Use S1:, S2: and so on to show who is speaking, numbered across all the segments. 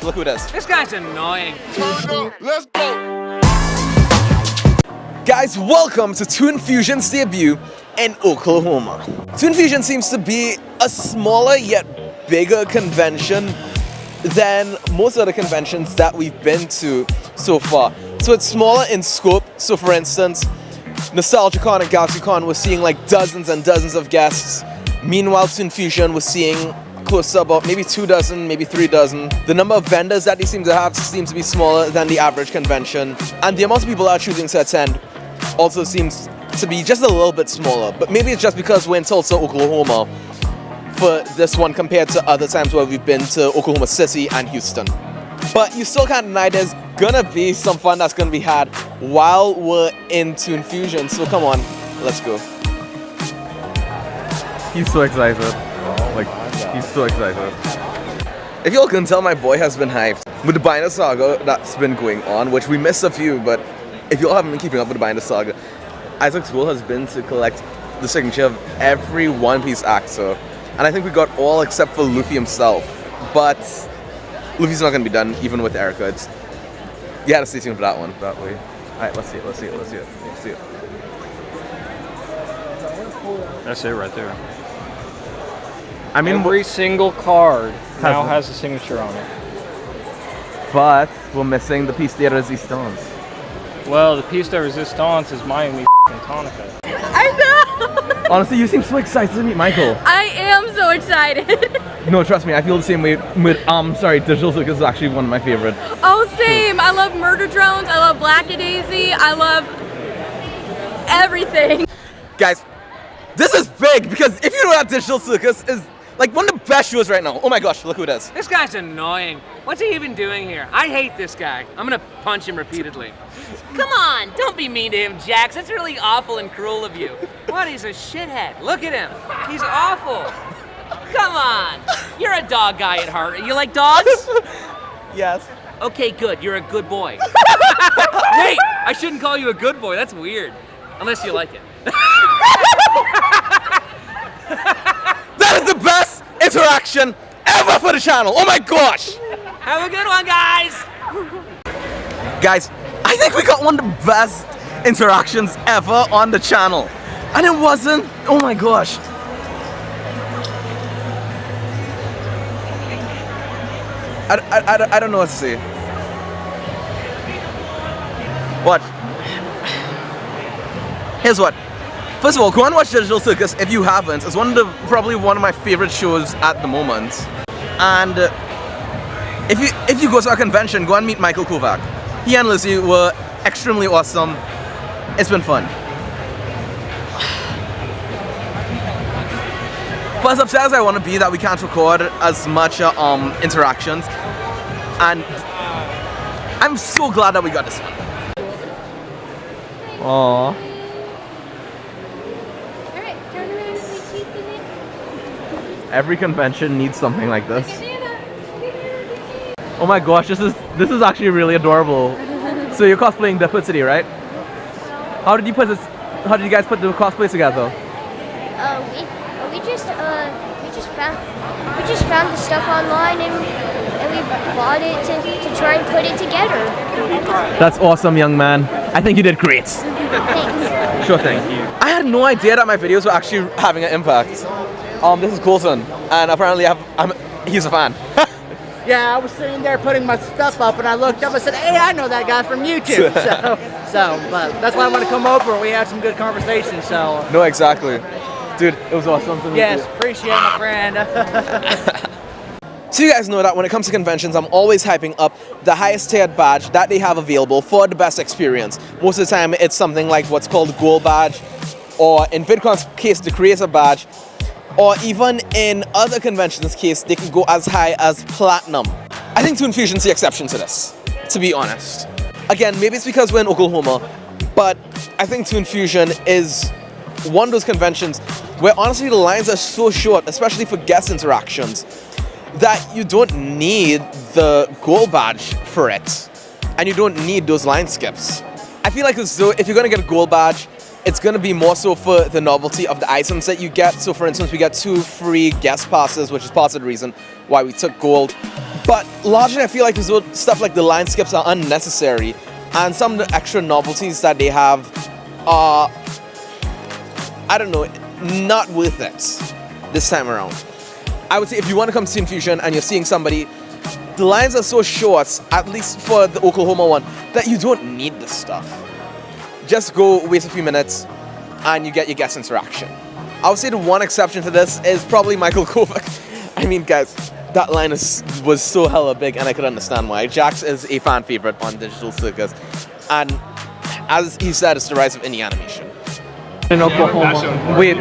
S1: Look who it is.
S2: This guy's annoying.
S3: Let's go.
S1: Guys, welcome to TOONFUSION'S debut in Oklahoma. TOONFUSION seems to be a smaller yet bigger convention than most other conventions that we've been to so far. So it's smaller in scope. So for instance, NostalgiaCon and GalaxyCon we're seeing like dozens and dozens of guests. Meanwhile, TOONFUSION we're seeing close to about maybe 2 dozen, maybe 3 dozen. The number of vendors that they seem to have seems to be smaller than the average convention. And the amount of people that are choosing to attend also seems to be just a little bit smaller. But maybe it's just because we're in Tulsa, Oklahoma for this one compared to other times where we've been to Oklahoma City and Houston. But you still can't deny there's gonna be some fun that's gonna be had while we're in TOONFUSION. So come on, let's go. He's so excited. He's so excited. If y'all can tell, my boy has been hyped with the Binder Saga that's been going on, which we missed a few, but if y'all haven't been keeping up with the Binder Saga, Isaac's goal has been to collect the signature of every One Piece actor. And I think we got all except for Luffy himself. But Luffy's not going to be done, even with Erica. You had to stay tuned for that one. That way. Alright, let's see it.
S4: That's it right there.
S1: I mean,
S4: every single card now has a signature on it.
S1: But we're missing the piece de resistance.
S4: Well, the piece de resistance is Miami and Tonica.
S5: I know!
S1: Honestly, you seem so excited to meet Michael.
S5: I am so excited.
S1: No, trust me, I feel the same way with, Digital Circus is actually one of my favorite.
S5: Oh, same. I love Murder Drones. I love Black Daisy. I love everything.
S1: Guys, this is big because if you know that Digital Circus is like one of the best shows right now. Oh my gosh, look who it is.
S2: This guy's annoying. What's he even doing here? I hate this guy. I'm gonna punch him repeatedly. Come on, don't be mean to him, Jax. That's really awful and cruel of you. What? He's a shithead. Look at him. He's awful. Come on. You're a dog guy at heart. You like dogs?
S1: Yes.
S2: Okay, good. You're a good boy. Wait, I shouldn't call you a good boy. That's weird. Unless you like it.
S1: That is the best interaction ever for the channel. Oh my gosh.
S2: Have a good one, guys.
S1: Guys, I think we got one of the best interactions ever on the channel. And it wasn't, oh my gosh. I don't know what to say. What? Here's what. First of all, go and watch Digital Circus if you haven't. It's probably one of my favorite shows at the moment. And if you go to a convention, go and meet Michael Kovach. He and Lizzie were extremely awesome. It's been fun. For as upset as I want to be that we can't record as much interactions, and I'm so glad that we got this one. Aww. Every convention needs something like this. Oh my gosh, this is actually really adorable. So you're cosplaying Dipper City, right? How did you guys put the cosplays together?
S6: We just found the stuff online and we bought it to try and put it together.
S1: That's awesome, young man. I think you did great.
S6: Thanks.
S1: Sure thing. I had no idea that my videos were actually having an impact. This is Coulson, and apparently he's a fan.
S7: Yeah, I was sitting there putting my stuff up, and I looked up and said, "Hey, I know that guy from YouTube." But that's why I want to come over. We had some good conversations. So.
S1: No, exactly, dude. It was awesome to meet you.
S7: Yes, appreciate it, my friend.
S1: So you guys know that when it comes to conventions, I'm always hyping up the highest tiered badge that they have available for the best experience. Most of the time, it's something like what's called the Gold Badge, or in VidCon's case, the Creator Badge. Or even in other conventions' case, they can go as high as Platinum. I think TOONFUSION's the exception to this, to be honest. Again, maybe it's because we're in Oklahoma, but I think TOONFUSION is one of those conventions where honestly the lines are so short, especially for guest interactions, that you don't need the gold badge for it. And you don't need those line skips. I feel like as though if you're gonna get a gold badge, it's going to be more so for the novelty of the items that you get. So for instance, we got 2 free guest passes, which is part of the reason why we took gold. But largely, I feel like this stuff like the line skips are unnecessary, and some of the extra novelties that they have are, I don't know, not worth it this time around. I would say if you want to come to Infusion and you're seeing somebody, the lines are so short, at least for the Oklahoma one, that you don't need this stuff. Just go waste a few minutes and you get your guest interaction. I would say the one exception to this is probably Michael Kovach. I mean, guys, that line was so hella big, and I could understand why. Jax is a fan favorite on Digital Circus, and as he said, it's the rise of indie animation.
S4: In Oklahoma.
S1: Wait.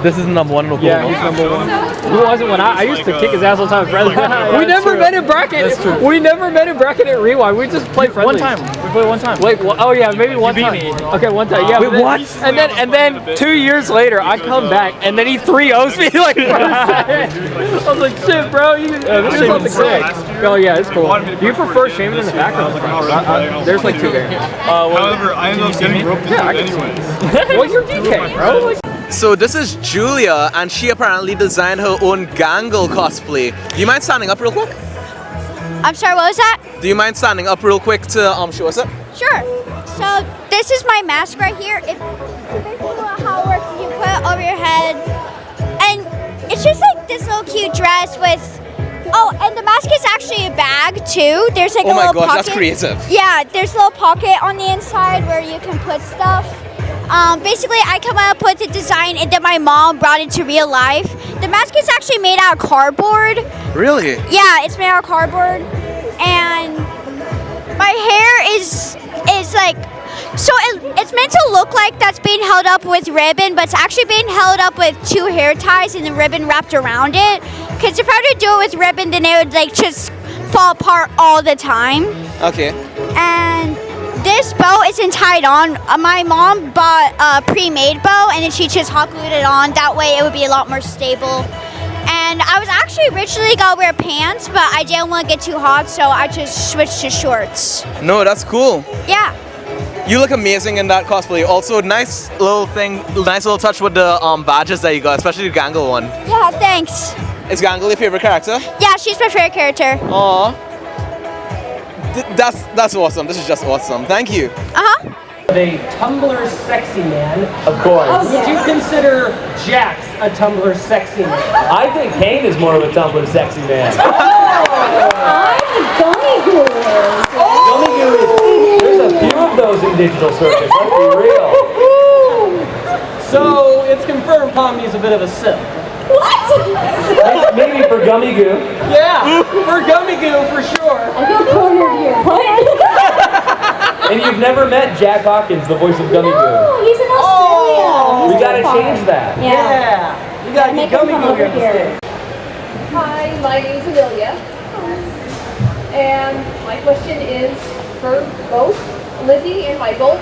S1: This is number 1 in Oklahoma.
S4: Yeah, he's number 1. Who wasn't when I used to kick his ass all the time. We never met in bracket.
S1: That's true.
S4: We never met in bracket at Rewind. We just played friendly.
S8: One time. We played one time.
S4: Wait, oh yeah, maybe one time.
S8: You beat me.
S4: Okay, one time. Yeah.
S1: Wait, what?
S4: And then 2 years later, I come back and then he 3-0s me like first set. I was like, shit, bro. You did something sick. Oh yeah, it's cool. Do you prefer Shaman in the back or the front? There's like 2 variants.
S3: However, I ended up getting roped into it anyways.
S4: Well, you're DK, bro. Like,
S1: So this is Julia, and she apparently designed her own Gangle cosplay. Do you mind standing up real quick?
S6: I'm sorry, what was that?
S1: Do you mind standing up real quick to show us it?
S6: Sure. So this is my mask right here. Basically how it works is you put it over your head, and it's just like this little cute dress with. Oh, and the mask is actually a bag too. There's like a little pocket. Oh my gosh,
S1: that's creative.
S6: Yeah, there's a little pocket on the inside where you can put stuff. Basically, I come up with the design and then my mom brought it to real life. The mask is actually made out of cardboard.
S1: Really?
S6: Yeah, it's made out of cardboard. And my hair is like, so it's meant to look like that's being held up with ribbon, but it's actually being held up with 2 hair ties and the ribbon wrapped around it. Because if I were to do it with ribbon, then it would like just fall apart all the time.
S1: Okay.
S6: And this bow isn't tied on. My mom bought a pre-made bow and then she just hot glued it on. That way it would be a lot more stable. And I was actually originally gonna wear pants, but I didn't want to get too hot, so I just switched to shorts.
S1: No, that's cool.
S6: Yeah.
S1: You look amazing in that cosplay. Also, nice little touch with the badges that you got, especially the Gangle one.
S6: Yeah, thanks.
S1: Is Gangle your favorite character?
S6: Yeah, she's my favorite character.
S1: Aww. That's awesome. This is just awesome. Thank you.
S6: Uh-huh.
S4: a Tumblr sexy man.
S9: Of course.
S4: Would you consider Jax a Tumblr sexy man?
S9: I think Kane is more of a Tumblr sexy man.
S10: Gummy Goo is.
S9: Gummy Goo is. There's a few of those in Digital Circus. Let's be real.
S4: So it's confirmed Pommy's a bit of a simp.
S10: What?
S9: Maybe for Gummy Goo.
S4: Yeah, for Gummy Goo for sure.
S10: I feel cornered here. What?
S9: And you've never met Jack Hawkins, the voice of Gummy Goo.
S10: No, he's in Australia.
S9: We gotta change that.
S4: Yeah. You gotta
S10: make
S4: get
S10: him
S4: Gummy
S10: come
S4: Goo
S10: over
S4: here.
S10: here.
S11: Hi, my name is Amelia. And my question is for both Lizzie and Michael.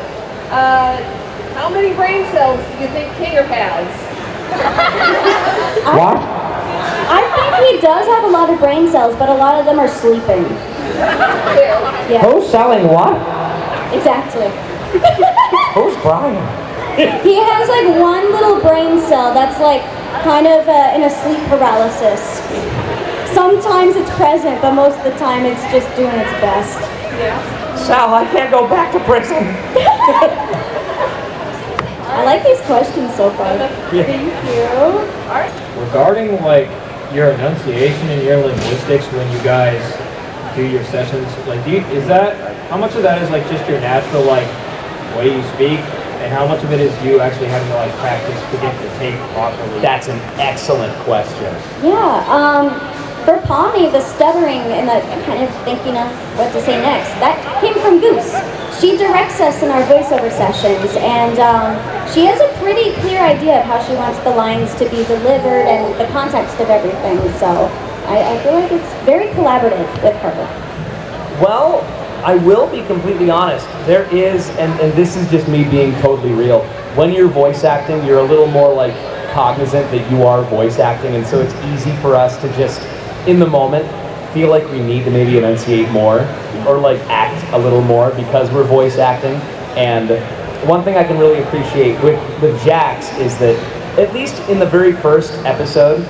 S11: How many brain cells do you think Kinger has?
S9: What?
S10: I think he does have a lot of brain cells, but a lot of them are sleeping. Yeah.
S9: Who's selling what?
S10: Exactly.
S9: Who's Brian?
S10: He has like one little brain cell that's like kind of in a sleep paralysis. Sometimes it's present, but most of the time it's just doing its best.
S11: Yeah.
S9: Sal, I can't go back to prison.
S10: I like these questions so far.
S11: Thank you. All right.
S8: Regarding like your enunciation and your linguistics when you guys do your sessions, like how much of that is like just your natural like way you speak, and how much of it is you actually having to like practice to get the tape properly?
S9: That's an excellent question.
S10: Yeah, for Pommy, the stuttering and the kind of thinking of what to say next, that came from Goose. She directs us in our voiceover sessions, and she has a pretty clear idea of how she wants the lines to be delivered and the context of everything, so I feel like it's very collaborative with her.
S9: Well, I will be completely honest. There is, and this is just me being totally real, when you're voice acting, you're a little more like cognizant that you are voice acting, and so it's easy for us to just, in the moment, feel like we need to maybe enunciate more or like act a little more because we're voice acting, and one thing I can really appreciate with Jax is that, at least in the very first episode,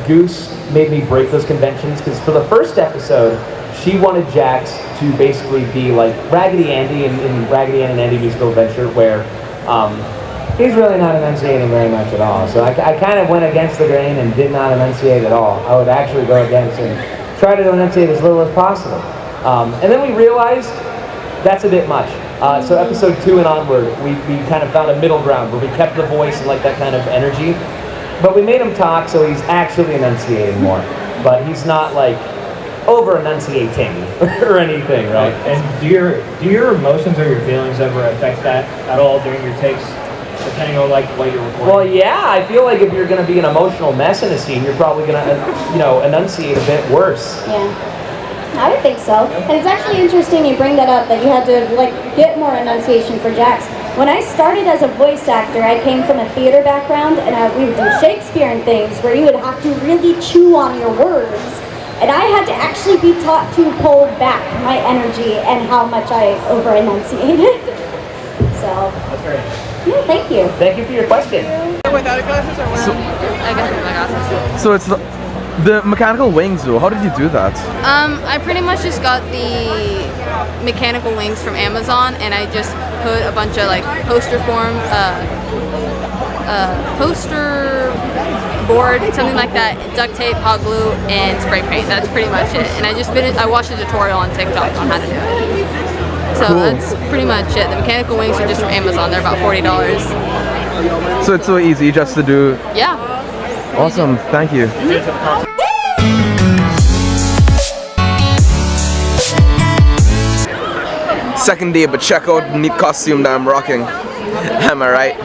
S9: Goose made me break those conventions, because for the first episode, she wanted Jax to basically be like Raggedy Andy in Raggedy Ann and Andy Musical Adventure, where he's really not enunciating very much at all. So I kind of went against the grain and did not enunciate at all. I would actually go against and try to enunciate as little as possible. And then we realized that's a bit much. So episode 2 and onward, we kind of found a middle ground where we kept the voice and like that kind of energy, but we made him talk so he's actually enunciating more. But he's not like over-enunciating or anything, right?
S8: And do your emotions or your feelings ever affect that at all during your takes, depending on like what you're recording?
S9: Well, yeah, I feel like if you're going to be an emotional mess in a scene, you're probably going to, enunciate a bit worse.
S10: Yeah. I would think so. And it's actually interesting you bring that up, that you had to like get more enunciation for Jax. When I started as a voice actor, I came from a theater background, and we would do Shakespeare and things where you would have to really chew on your words. And I had to actually be taught to pull back my energy and how much I over-enunciated. So, yeah, thank you.
S9: Thank you for your question.
S11: Without glasses or with?
S5: I guess with my glasses.
S1: So it's the mechanical wings though, how did you do that?
S5: I pretty much just got the mechanical wings from Amazon, and I just put a bunch of like poster board, something like that, duct tape, hot glue, and spray paint. That's pretty much it. And I watched a tutorial on TikTok on how to do it. So
S1: Cool.
S5: That's pretty much it. The mechanical wings are just from Amazon. They're about $40.
S1: So it's so easy just to do.
S5: Yeah.
S1: Awesome, thank you. Second day, but check out the neat costume that I'm rocking. Am I right?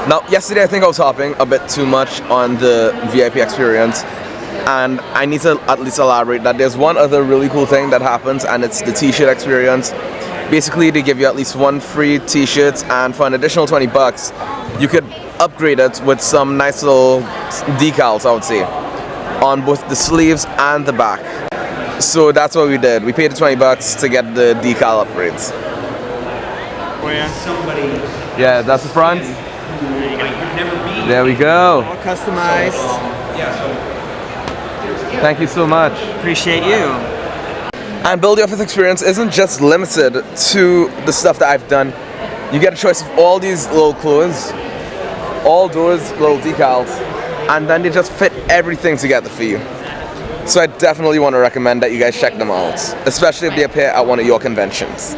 S1: Now, yesterday I think I was hopping a bit too much on the VIP experience, and I need to at least elaborate that there's one other really cool thing that happens, and it's the t-shirt experience. Basically, they give you at least one free t-shirt, and for an additional $20, you could upgrade it with some nice little decals, I would say, on both the sleeves and the back. So that's what we did. We paid the $20 to get the decal upgrades. Yeah, that's the front. There we go.
S12: All customized.
S1: Thank you so much.
S12: Appreciate you.
S1: And Build the Office experience isn't just limited to the stuff that I've done. You get a choice of all these little clothes, all those little decals, and then they just fit everything together for you. So I definitely want to recommend that you guys check them out, especially if they appear at one of your conventions.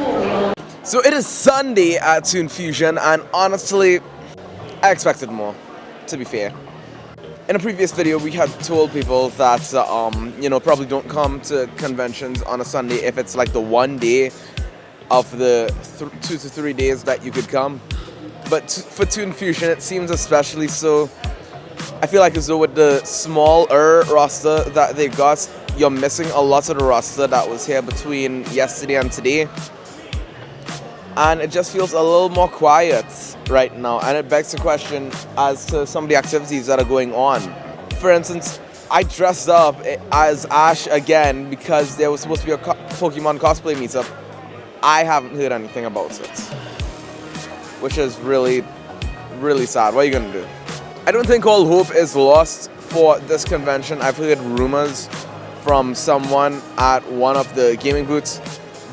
S1: So it is Sunday at Toon Fusion, and honestly, I expected more, to be fair. In a previous video, we had told people that, probably don't come to conventions on a Sunday if it's like the one day of the 2 to 3 days that you could come. But for Toon Fusion, it seems especially so. I feel like as though with the smaller roster that they got, you're missing a lot of the roster that was here between yesterday and today. And it just feels a little more quiet right now, and it begs the question as to some of the activities that are going on. For instance, I dressed up as Ash again because there was supposed to be a Pokemon cosplay meetup. I haven't heard anything about it, which is really, really sad. What are you gonna do? I don't think all hope is lost for this convention. I've heard rumors from someone at one of the gaming booths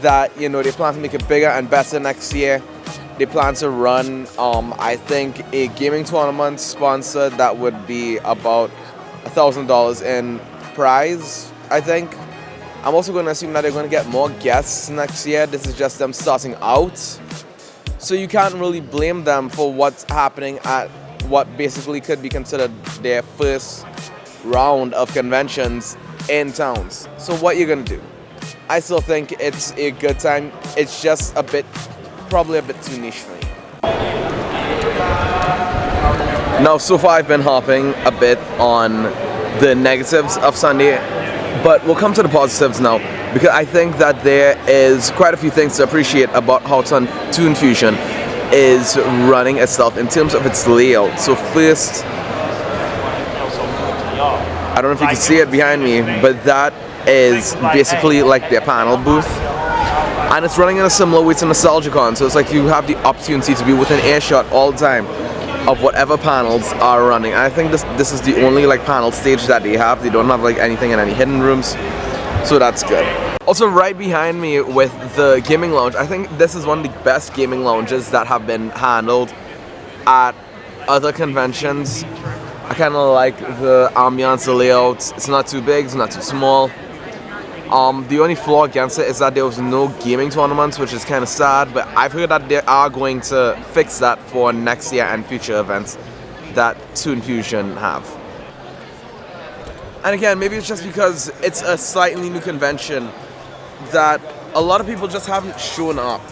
S1: that, they plan to make it bigger and better next year. They plan to run, I think, a gaming tournament sponsored that would be about $1,000 in prize, I think. I'm also going to assume that they're going to get more guests next year. This is just them starting out. So you can't really blame them for what's happening at what basically could be considered their first round of conventions in towns. So what are you going to do? I still think it's a good time. It's just probably a bit too niche for me. Now, so far I've been hopping a bit on the negatives of Sunday, but we'll come to the positives now, because I think that there is quite a few things to appreciate about how Toon Fusion is running itself in terms of its layout. So first, I don't know if you can see it behind me, but that is basically like their panel booth. And it's running in a similar way to Nostalgicon, so it's like you have the opportunity to be within earshot all the time of whatever panels are running. And I think this is the only like panel stage that they have. They don't have like anything in any hidden rooms, so that's good. Also, right behind me with the gaming lounge, I think this is one of the best gaming lounges that have been handled at other conventions. I kind of like the ambiance, the layout. It's not too big, it's not too small. The only flaw against it is that there was no gaming tournaments, which is kind of sad, but I've heard that they are going to fix that for next year and future events that Toon Fusion have. And again, maybe it's just because it's a slightly new convention that a lot of people just haven't shown up,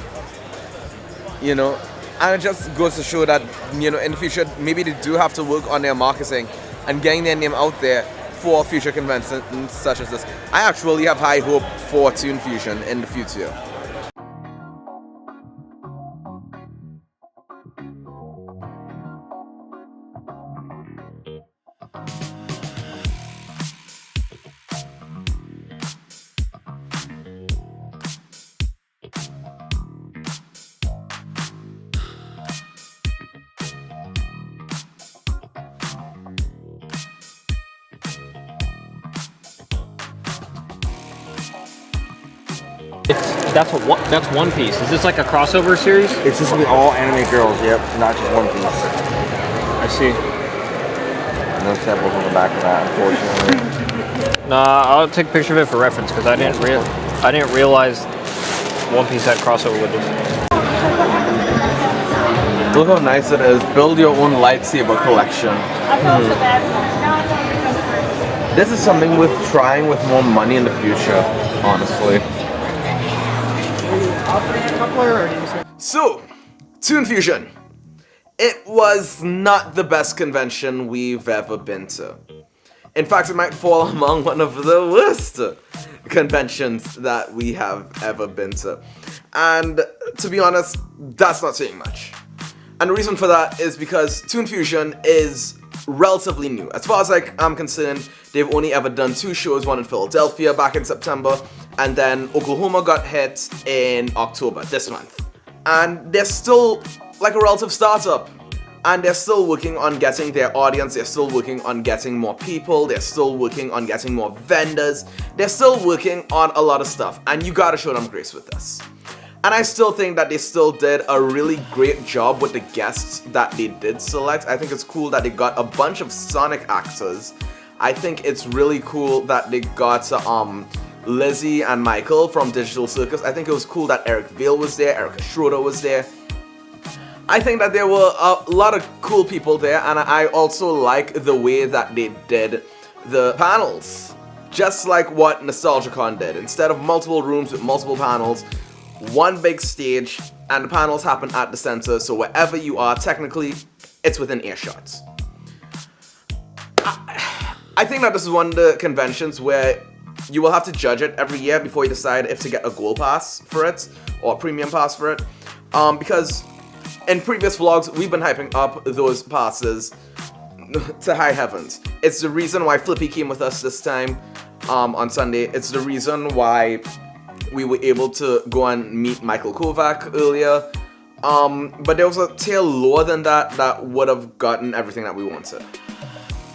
S1: you know, and it just goes to show that, you know, in the future maybe they do have to work on their marketing and getting their name out there for future conventions such as this. I actually have high hope for Toon Fusion in the future.
S4: That's One Piece. Is this like a crossover series?
S13: It's just gonna be all anime girls, yep, not just One Piece.
S4: I see.
S13: No samples on the back of that, unfortunately.
S4: Nah, I'll take a picture of it for reference because I didn't realize One Piece had crossover with this.
S1: Look how nice it is. Build your own lightsaber collection. This is something with trying with more money in the future, honestly. So, Toon Fusion. It was not the best convention we've ever been to. In fact, it might fall among one of the worst conventions that we have ever been to. And to be honest, that's not saying much. And the reason for that is because Toon Fusion is relatively new. As far as I'm concerned, they've only ever done 2 shows, one in Philadelphia back in September, and then Oklahoma got hit in October, this month. And they're still like a relative startup. And they're still working on getting their audience, they're still working on getting more people, they're still working on getting more vendors, they're still working on a lot of stuff, and you gotta show them grace with this. And I still think that they still did a really great job with the guests that they did select. I think it's cool that they got a bunch of Sonic actors. I think it's really cool that they got Lizzie and Michael from Digital Circus. I think it was cool that Eric Vale was there, Erica Schroeder was there. I think that there were a lot of cool people there, and I also like the way that they did the panels. Just like what Nostalgicon did. Instead of multiple rooms with multiple panels, one big stage, and the panels happen at the center, so wherever you are, technically, it's within earshot. I think that this is one of the conventions where you will have to judge it every year before you decide if to get a gold pass for it, or a premium pass for it, because in previous vlogs, we've been hyping up those passes to high heavens. It's the reason why Flippy came with us this time on Sunday. It's the reason why we were able to go and meet Michael Kovach earlier. But there was a tier lower than that would have gotten everything that we wanted.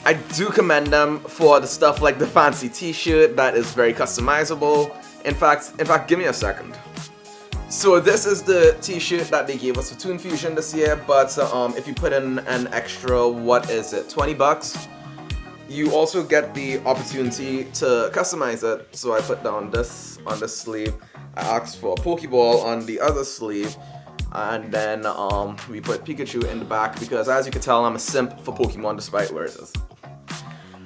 S1: I do commend them for the stuff like the fancy t-shirt that is very customizable. In fact, give me a second. So this is the t-shirt that they gave us for Toon Fusion this year, but if you put in an extra, what is it, 20 bucks, you also get the opportunity to customize it. So I put down this on this sleeve, I asked for a Pokeball on the other sleeve, and then we put Pikachu in the back because, as you can tell, I'm a simp for Pokemon despite where it is.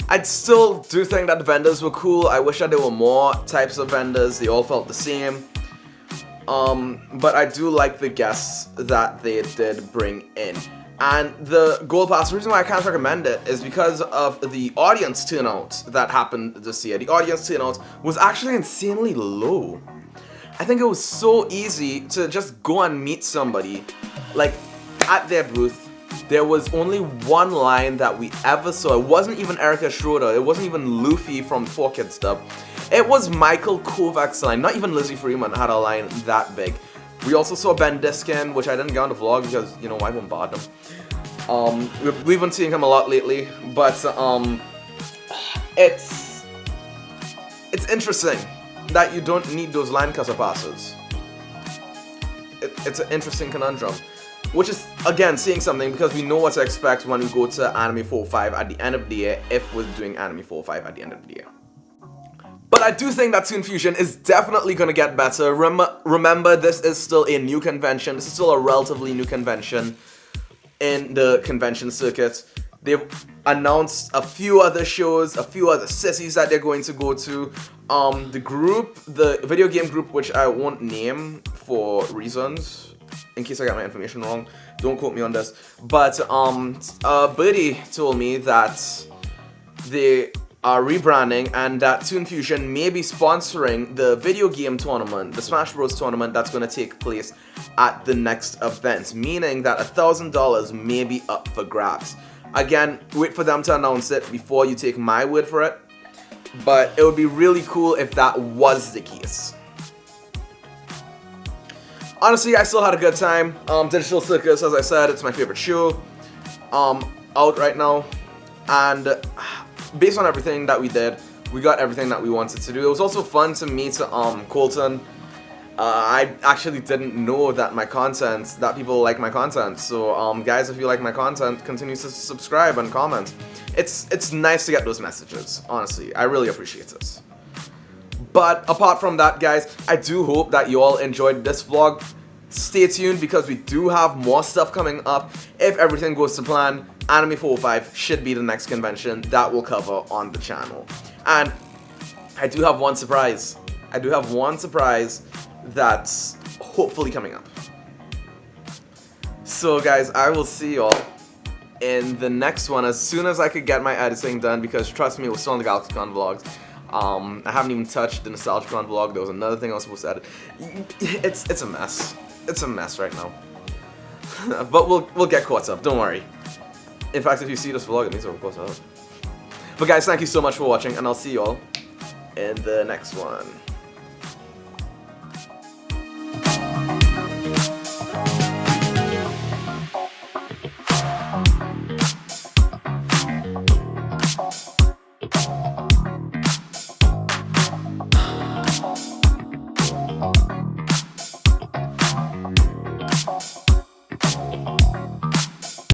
S1: I still do think that the vendors were cool. I wish that there were more types of vendors, they all felt the same. But I do like the guests that they did bring in. And the Gold Pass, the reason why I can't recommend it is because of the audience turnout that happened this year. The audience turnout was actually insanely low. I think it was so easy to just go and meet somebody, like, at their booth, there was only one line that we ever saw. It wasn't even Erica Schroeder. It wasn't even Luffy from 4Kids Stuff. It was Michael Kovach's line. Not even Lizzie Freeman had a line that big. We also saw Ben Diskin, which I didn't get on the vlog because, you know, I won't bother him. We've been seeing him a lot lately, but it's interesting that you don't need those line cusser passes. It's an interesting conundrum, which is, again, saying something because we know what to expect when we go to Anime 4.5 at the end of the year, if we're doing Anime 4.5 at the end of the year. But I do think that Toon Fusion is definitely going to get better. Remember, this is still a new convention. This is still a relatively new convention in the convention circuit. They've announced a few other shows, a few other cities that they're going to go to. The video game group, which I won't name for reasons, in case I got my information wrong, don't quote me on this. But Birdie told me that they are rebranding and that Toon Fusion may be sponsoring the video game tournament, the Smash Bros tournament that's going to take place at the next event, meaning that $1,000 may be up for grabs. Again, wait for them to announce it before you take my word for it, but it would be really cool if that was the case. Honestly, I still had a good time. Digital Circus, as I said, it's my favorite show out right now, and based on everything that we did, we got everything that we wanted to do. It was also fun to meet Colton. I actually didn't know that people like my content. So guys, if you like my content, continue to subscribe and comment. It's nice to get those messages, honestly. I really appreciate this. But apart from that, guys, I do hope that you all enjoyed this vlog. Stay tuned because we do have more stuff coming up. If everything goes to plan, Anime 4.5 should be the next convention that we'll cover on the channel. And I do have one surprise. That's hopefully coming up. So guys, I will see y'all in the next one as soon as I could get my editing done, because trust me, we're still on the GalaxyCon vlogs. I haven't even touched the NostalgiaCon vlog. There was another thing I was supposed to edit. It's a mess. It's a mess right now. But we'll get caught up, don't worry. In fact, if you see this vlog, it means we're caught up. But guys, thank you so much for watching, and I'll see you all in the next one.